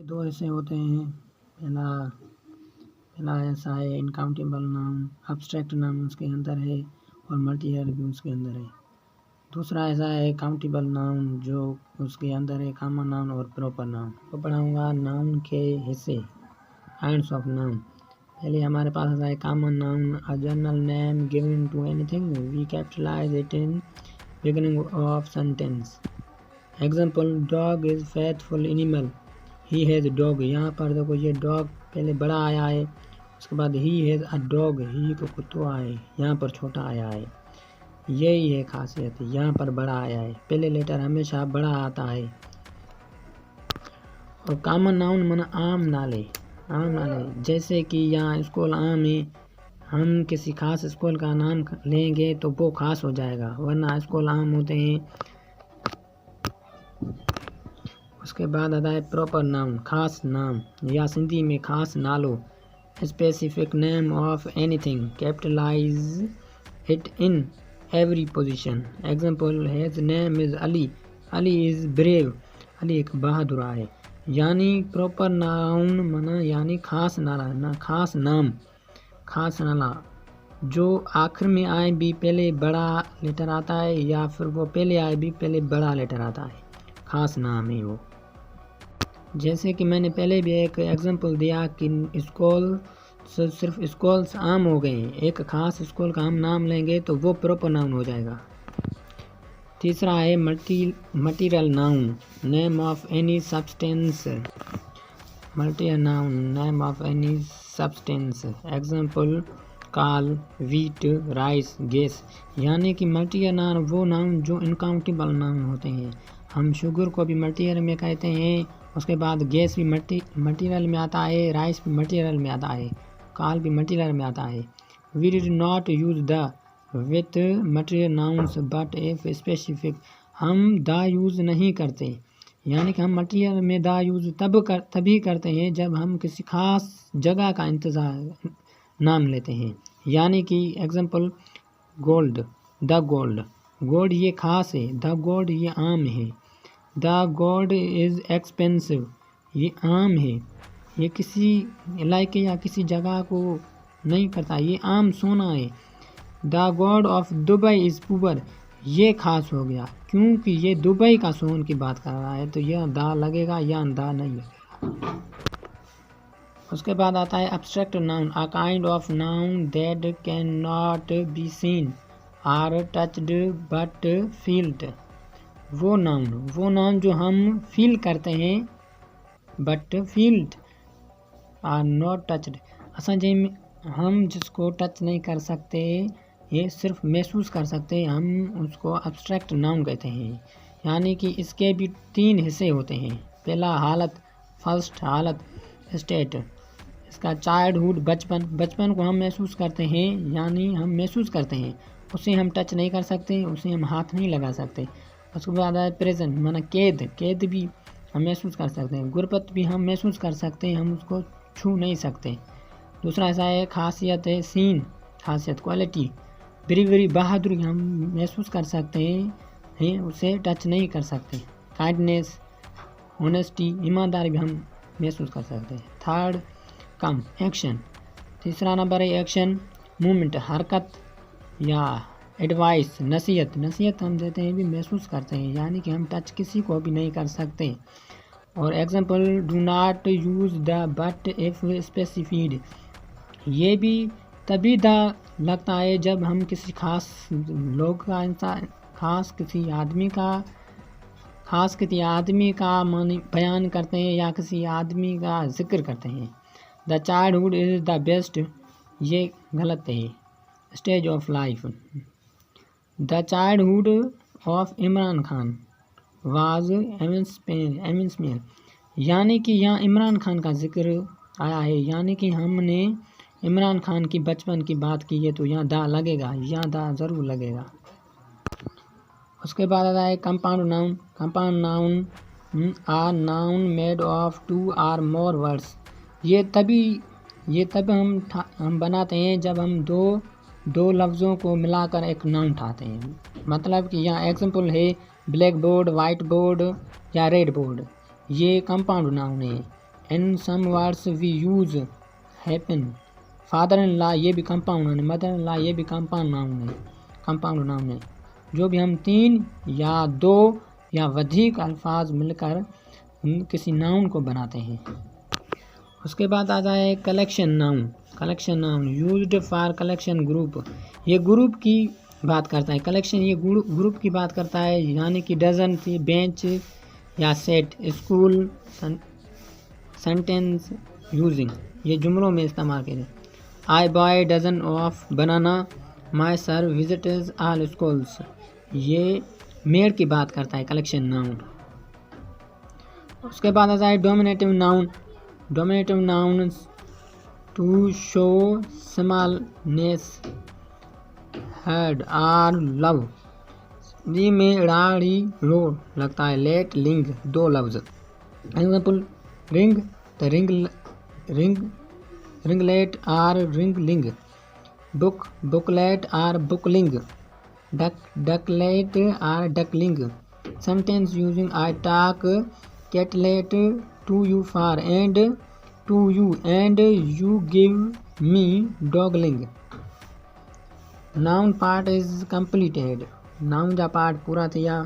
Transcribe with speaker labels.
Speaker 1: दो हिस्से होते हैं। पहला पहला ऐसा है इनकाउंटेबल नाउन, अब्स्ट्रैक्ट नाउन उसके अंदर है और मल्टीपल भी उसके अंदर है। दूसरा ऐसा है काउंटेबल नाउन जो उसके अंदर है कॉमन नाउन और प्रॉपर नाउन। तो पढ़ाऊँगा नाउन के हिस्से, काइंड्स ऑफ नाउन। पहले हमारे पास आता है common noun, a general name given to anything, we capitalize it in beginning of sentence. Example, dog is faithful animal, he has dog. यहाँ पर देखो ये डॉग पहले बड़ा आया है, उसके बाद ही हैज़ अ डॉग, ही को कुत्ता है, यहाँ पर छोटा आया है। यही है खासियत, यहाँ पर बड़ा आया है, पहले लेटर हमेशा बड़ा आता है। और कॉमन नाउन माना आम नाले, आम नाले। जैसे कि यहाँ स्कूल आम है, हम किसी खास स्कूल का नाम लेंगे तो वो खास हो जाएगा, वरना स्कूल आम होते हैं। उसके बाद आता है प्रॉपर नाउन, खास नाम या सिंधी में खास नालो। Specific name of anything, capitalize it in every position. Example, his name is Ali, Ali is brave, Ali एक बहादुर है। यानी प्रॉपर नाउन माना यानी खास नाला ना, खास नाम, खास नाला जो आखिर में आए भी पहले बड़ा लेटर आता है, या फिर वो पहले आए भी पहले बड़ा लेटर आता है, खास नाम है वो। जैसे कि मैंने पहले भी एक एग्जांपल दिया कि स्कूल सिर्फ स्कूल्स आम हो गए हैं, एक खास स्कूल का हम नाम लेंगे तो वो प्रॉपर नाउन हो जाएगा। तीसरा है material noun, name of any substance. Material noun, name of any substance. Example, काल, वीट, राइस, गैस। यानी कि मटीरियल नाउन वो नाउन जो इनकाउंटेबल नाउन होते हैं। हम शुगर को भी मटीरियल में कहते हैं, उसके बाद गैस भी मटीरियल में आता है, राइस भी मटीरियल में आता है, काल भी मटीरियल में आता है। We did not use the with material nouns but if specific. हम द यूज़ नहीं करते, यानी कि हम मटीरियल में द यूज़ तभी करते हैं जब हम किसी खास जगह का इंतज़ार नाम लेते हैं। यानी कि example, gold, the gold, gold ये खास है, द गोल्ड ये आम है। द गोल्ड इज़ एक्सपेंसिव, ये आम है, ये किसी इलाके या किसी जगह को नहीं करता, ये आम सोना है। The God of Dubai is poor, ये खास हो गया क्योंकि ये दुबई का सोन की बात कर रहा है, तो यह दा लगेगा या दा नहीं लगेगा। उसके बाद आता है abstract noun, a kind of noun that can not be seen or touched but felt. वो नाउन जो हम फील करते हैं but felt are not touched. असा जे हम जिसको टच नहीं कर सकते, ये सिर्फ महसूस कर सकते हैं, हम उसको एब्स्ट्रैक्ट नाउन कहते हैं। यानी कि इसके भी 3 हिस्से होते हैं। पहला हालत, फर्स्ट हालत, स्टेट। इसका चाइल्डहुड, बचपन को हम महसूस करते हैं, यानी हम महसूस करते हैं, उसे हम टच नहीं कर सकते, उसे हम हाथ नहीं लगा सकते। उसके बाद आया प्रेजेंट, माना कैद भी हम महसूस कर सकते हैं। गुरबत भी हम महसूस कर सकते हैं, हम उसको छू नहीं सकते। दूसरा ऐसा है खासियत है सीन, खासियत, क्वालिटी। ब्रेवरी, बहादुरी हम महसूस कर सकते हैं, उसे टच नहीं कर सकते। काइंडनेस, ऑनेस्टी, ईमानदारी भी हम महसूस कर सकते हैं। थर्ड कम एक्शन, तीसरा नंबर है एक्शन, मूवमेंट, हरकत या एडवाइस, नसीहत हम देते हैं भी महसूस करते हैं, यानी कि हम टच किसी को भी नहीं कर सकते। और example, do not use the but if specified, ये भी तभी द लगता है जब हम किसी खास लोग का इंसान, खास किसी आदमी का बयान करते हैं या किसी आदमी का जिक्र करते हैं। The childhood is the best, ये गलत है। Stage of life, the childhood of Imran Khan was एमिंसमेल, यानी कि यहाँ इमरान खान का जिक्र आया है, यानी कि हमने इमरान खान की बचपन की बात की है, तो यहाँ दा लगेगा, यहाँ दा ज़रूर लगेगा। उसके बाद आता है compound noun, a noun made of 2 और मोर वर्ड्स। ये तब हम बनाते हैं जब हम दो लफ्ज़ों को मिलाकर एक नाउन उठाते हैं। मतलब कि यहाँ एग्जांपल है ब्लैक बोर्ड, वाइट बोर्ड या रेड बोर्ड, ये कंपाउंड नाउन है। In some words we use hyphen. Father in law ये भी कंपाउंड है, मदर इन लॉ ये भी कंपाउंड नाउन है। जो भी हम 3 या 2 या अधिक अल्फाज मिलकर किसी नाउन को बनाते हैं। उसके बाद आ जाए collection noun used for collection group. ये ग्रुप की बात करता है। कलेक्शन ये ग्रुप की बात करता है, यानी कि डजन थी, बेंच या सेट। स्कूल सेंटेंस यूजिंग ये जुमलों में इस्तेमाल करें। I buy dozen of banana, my sir visitors all schools. ये मेड की बात करता है कलेक्शन नाउन। उसके बाद आ जाए diminutive noun to show smallness, हेड आर लव। जी में राड़ी रो लगता है। लेट लिंग 2 लफ्ज। Example ring the ringlet or ringling. Book booklet or bookling. Ducklet or duckling. Sentence using I talk catlet to you for and to you and you give me dogling. Noun part is completed. Noun का पार्ट पूरा थिया।